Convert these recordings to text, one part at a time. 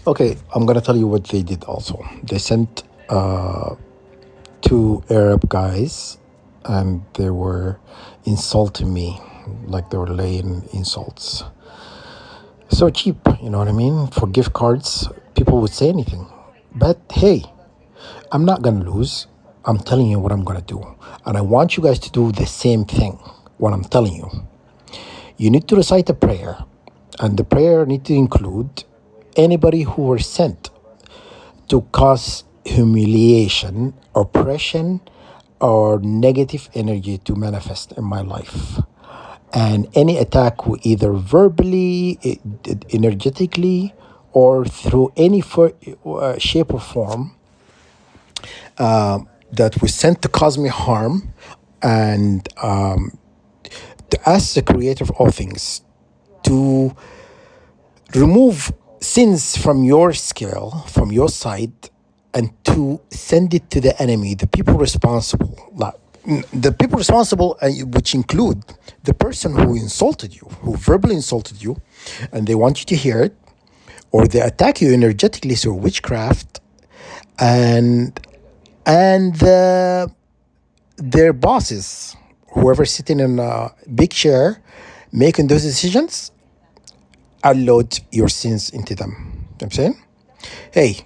Okay, I'm gonna tell you what they did also. They sent two Arab guys and they were insulting me, like they were laying insults. So cheap, you know what I mean? For gift cards, people would say anything. But hey, I'm not gonna lose. I'm telling you what I'm gonna do. And I want you guys to do the same thing, what I'm telling you. You need to recite a prayer, and the prayer need to include anybody who were sent to cause humiliation, oppression, or negative energy to manifest in my life. And any attack, either verbally, energetically, or through any shape or form, that was sent to cause me harm, and to ask the creator of all things to remove sins from your scale, from your side, and to send it to the enemy, the people responsible. Like, the people responsible, which include the person who insulted you, who verbally insulted you, and they want you to hear it, or they attack you energetically through witchcraft, and and their bosses, whoever sitting in a big chair making those decisions, unload your sins into them. You know what I'm saying? Hey,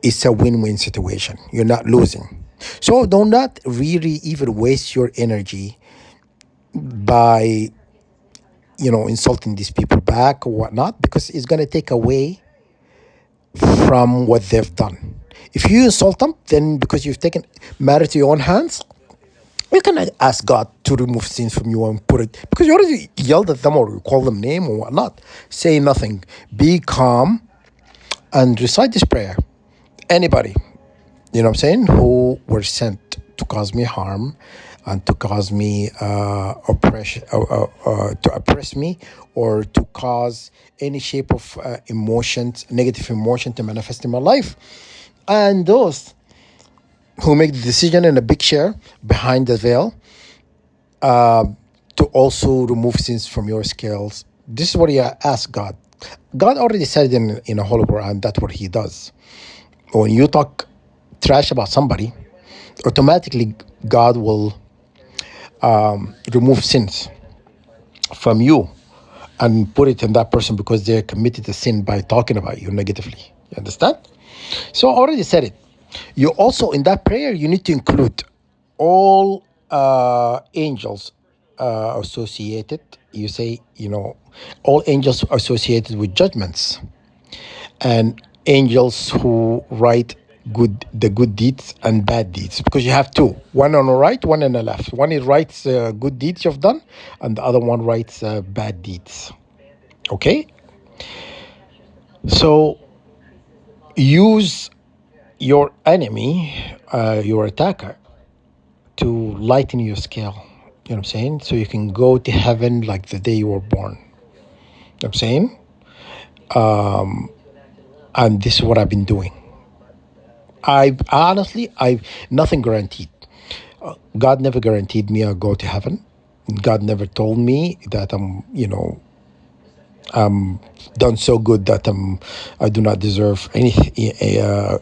it's a win-win situation. You're not losing. So do not really even waste your energy by, insulting these people back or whatnot, because it's gonna take away from what they've done. If you insult them, then because you've taken matter to your own hands, you can ask God to remove sins from you and put it, because you already yelled at them or you called them name or whatnot. Say nothing. Be calm and recite this prayer. Anybody, you know what I'm saying, who were sent to cause me harm and to cause me oppression, to oppress me, or to cause any shape of emotions, negative emotion to manifest in my life. And those who make the decision in a big chair behind the veil, to also remove sins from your scales. This is what you ask God. God already said in a Holy Quran, that's what he does. When you talk trash about somebody, automatically God will remove sins from you and put it in that person because they committed a sin by talking about you negatively. You understand? So I already said it. You also, in that prayer, you need to include all angels associated. You say, all angels associated with judgments, and angels who write the good deeds and bad deeds, because you have two, one on the right, one on the left. One is writes good deeds you've done, and the other one writes bad deeds. Okay, so use your enemy, your attacker, to lighten your scale. You know what I'm saying? So you can go to heaven like the day you were born. You know what I'm saying? And this is what I've been doing. I nothing guaranteed. God never guaranteed me I'll go to heaven. God never told me that I'm done so good that I do not deserve anything.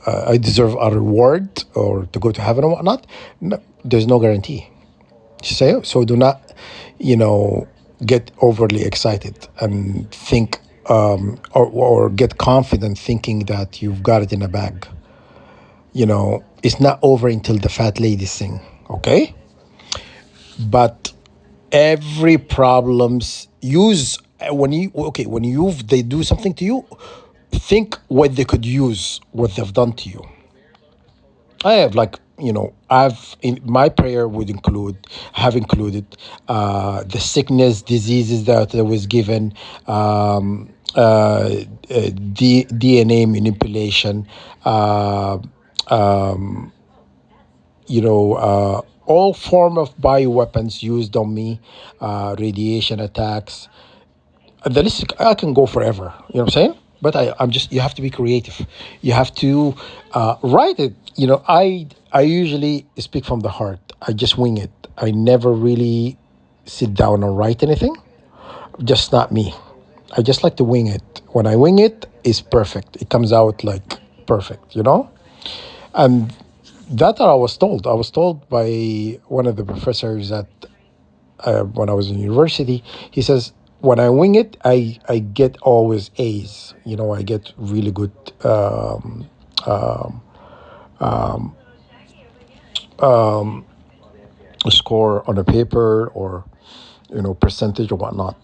I deserve a reward or to go to heaven or whatnot. No, there's no guarantee. So do not, get overly excited and think, or get confident thinking that you've got it in a bag. It's not over until the fat lady sing. Okay, but every problems use when they do something to you, think what they could use what they've done to you. I have, like, I've in my prayer would have included the sickness, diseases that I was given, DNA manipulation, all form of bioweapons used on me, radiation attacks. The list, I can go forever. You know what I'm saying? But I'm just, you have to be creative. You have to write it. I usually speak from the heart. I just wing it. I never really sit down and write anything. Just not me. I just like to wing it. When I wing it, it's perfect. It comes out like perfect, you know? And that I was told. I was told by one of the professors at when I was in university. He says, when I wing it, I get always A's. You know, I get really good score on a paper or, you know, percentage or whatnot.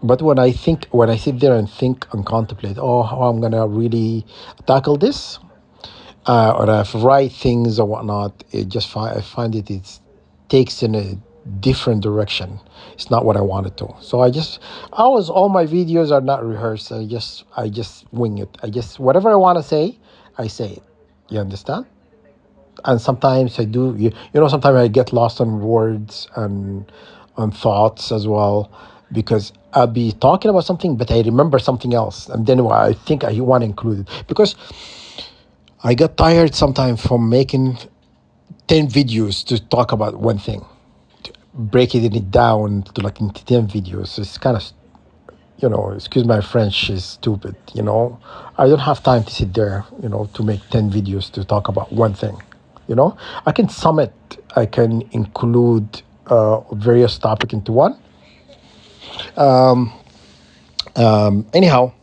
But when I sit there and think and contemplate, oh, how I'm gonna really tackle this, or if write things or whatnot, I find it takes in a different direction. It's not what I wanted to. So all my videos are not rehearsed. I just wing it. Whatever I want to say, I say it. You understand? And sometimes I do. You know, sometimes I get lost on words and on thoughts as well, because I'll be talking about something, but I remember something else, and then I think I want to include it because I got tired sometimes from making 10 videos to talk about one thing, breaking it down to like into 10 videos. So it's kind of, you know, excuse my French, is stupid. You know, I don't have time to sit there, you know, to make 10 videos to talk about one thing. You know, I can sum it. I can include various topic into one. Anyhow,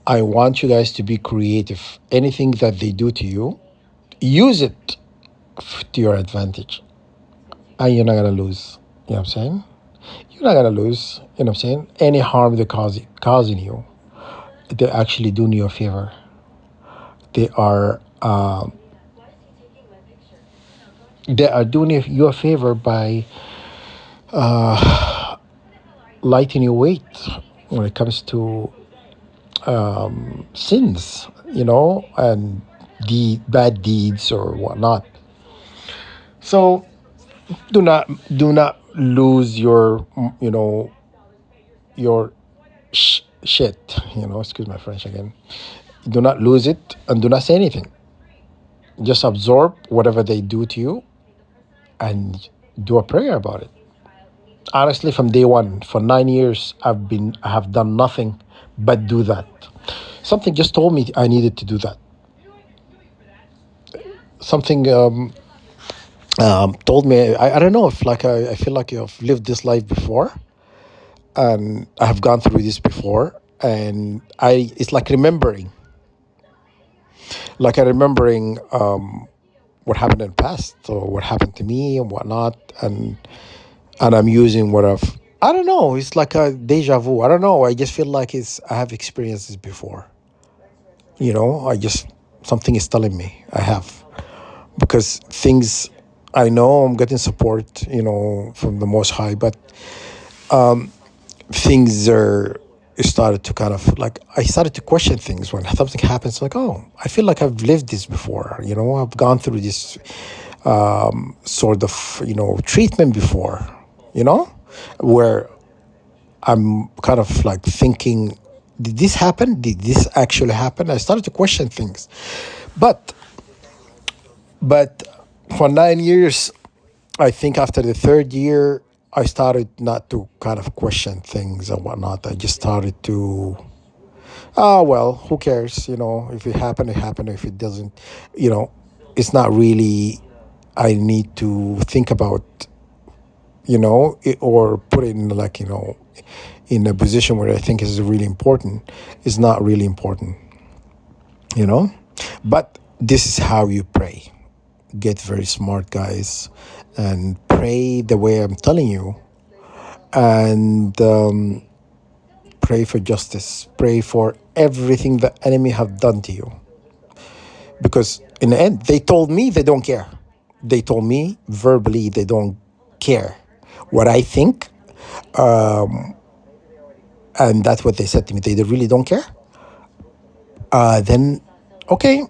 I want you guys to be creative. Anything that they do to you, use it to your advantage, and you're not gonna lose. You know what I'm saying? You're not gonna lose. You know what I'm saying? Any harm they're causing you, they're actually doing you a favor. They are doing you a favor by lightening your weight when it comes to sins, you know, and the bad deeds or whatnot. So do not lose your, you know, your shit. You know, excuse my French again. Do not lose it and do not say anything. Just absorb whatever they do to you and do a prayer about it. Honestly, from day one, for 9 years, I have done nothing but do that. Something just told me I needed to do that. Something told me, I don't know if like I feel like I've lived this life before, and I have gone through this before, and it's like I remembering what happened in the past or what happened to me and whatnot, and I'm using what I don't know. It's like a deja vu. I don't know. I just feel like I have experienced this before. You know, something is telling me I have, because things, I know I'm getting support, you know, from the Most High, but things started to kind of like, I started to question things when something happens. Like, oh, I feel like I've lived this before. You know, I've gone through this sort of, you know, treatment before. You know, where I'm kind of like thinking, did this happen? Did this actually happen? I started to question things, but but for 9 years, I think after the third year, I started not to kind of question things and whatnot. I just started to, oh, well, who cares? You know, if it happened, it happened. If it doesn't, you know, it's not really, I need to think about, you know, or put it in like, you know, in a position where I think is really important. It's not really important, you know? But this is how you pray. Get very smart, guys, and pray the way I'm telling you, and pray for justice. Pray for everything the enemy have done to you, because in the end, they told me they don't care. They told me verbally they don't care what I think, and that's what they said to me. They really don't care. Then, okay,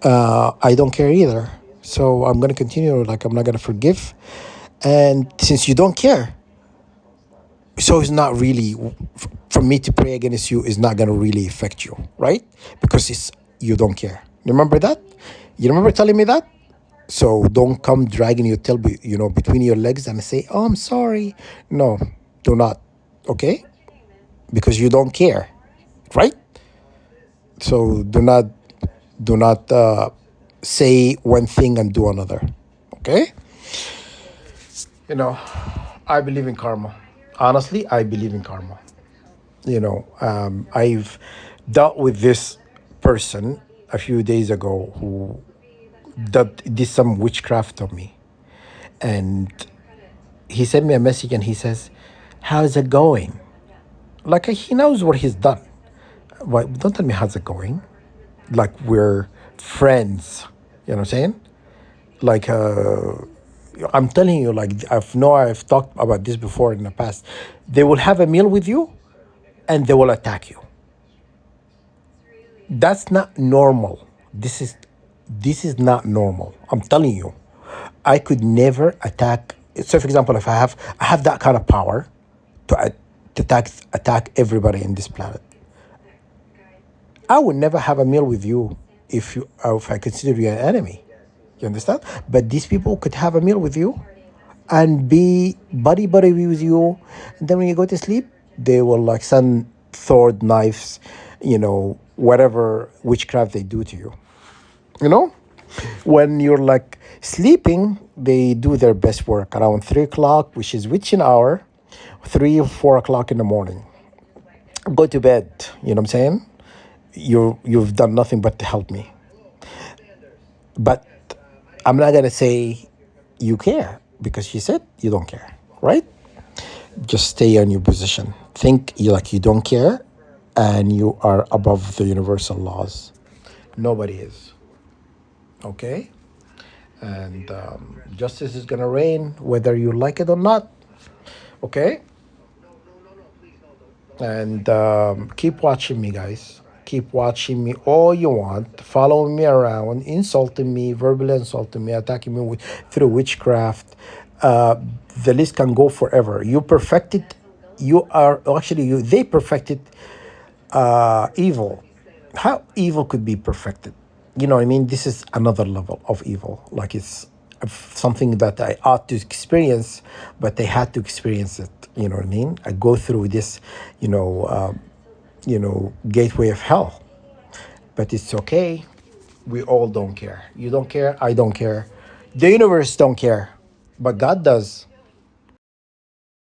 I don't care either. So I'm gonna continue. Like, I'm not gonna forgive, and since you don't care, so it's not really, for me to pray against you is not going to really affect you, right? Because you don't care. Remember that? You remember telling me that? So don't come dragging your tail, you know, between your legs and say, oh, I'm sorry. No, do not. Okay? because you don't care, right? So do not say one thing and do another. Okay? You know, I believe in karma. Honestly, I believe in karma. I've dealt with this person a few days ago who did some witchcraft on me, and he sent me a message and he says, "How's it going?" Like he knows what he's done. But don't tell me how's it going. Like we're friends. You know what I'm saying? Like I'm telling you, like I've talked about this before in the past. They will have a meal with you and they will attack you. That's not normal. This is not normal. I'm telling you. I could never attack. So, for example, if I have that kind of power to attack everybody in this planet, I would never have a meal with you if I consider you an enemy. You understand? But these people could have a meal with you and be buddy with you, and then when you go to sleep, they will like send sword knives, whatever witchcraft they do to you. You know, when you're like sleeping, they do their best work around 3 o'clock, which is witching hour, 3 or 4 o'clock in the morning. Go to bed. You know what I'm saying? You've done nothing but to help me. But I'm not gonna say you care because she said you don't care, right? Just stay on your position. Think you don't care, and you are above the universal laws. Nobody is. Okay, and justice is gonna reign whether you like it or not. Okay, and keep watching me, guys. Keep watching me all you want, following me around, insulting me, verbally insulting me, attacking me through witchcraft. Uh, the list can go forever. You perfected. You are actually you. They perfected evil. How evil could be perfected? You know what I mean? This is another level of evil. Like it's something that I ought to experience, but they had to experience it. You know what I mean? I go through this, gateway of hell. But it's okay. We all don't care. You don't care. I don't care. The universe don't care, but God does.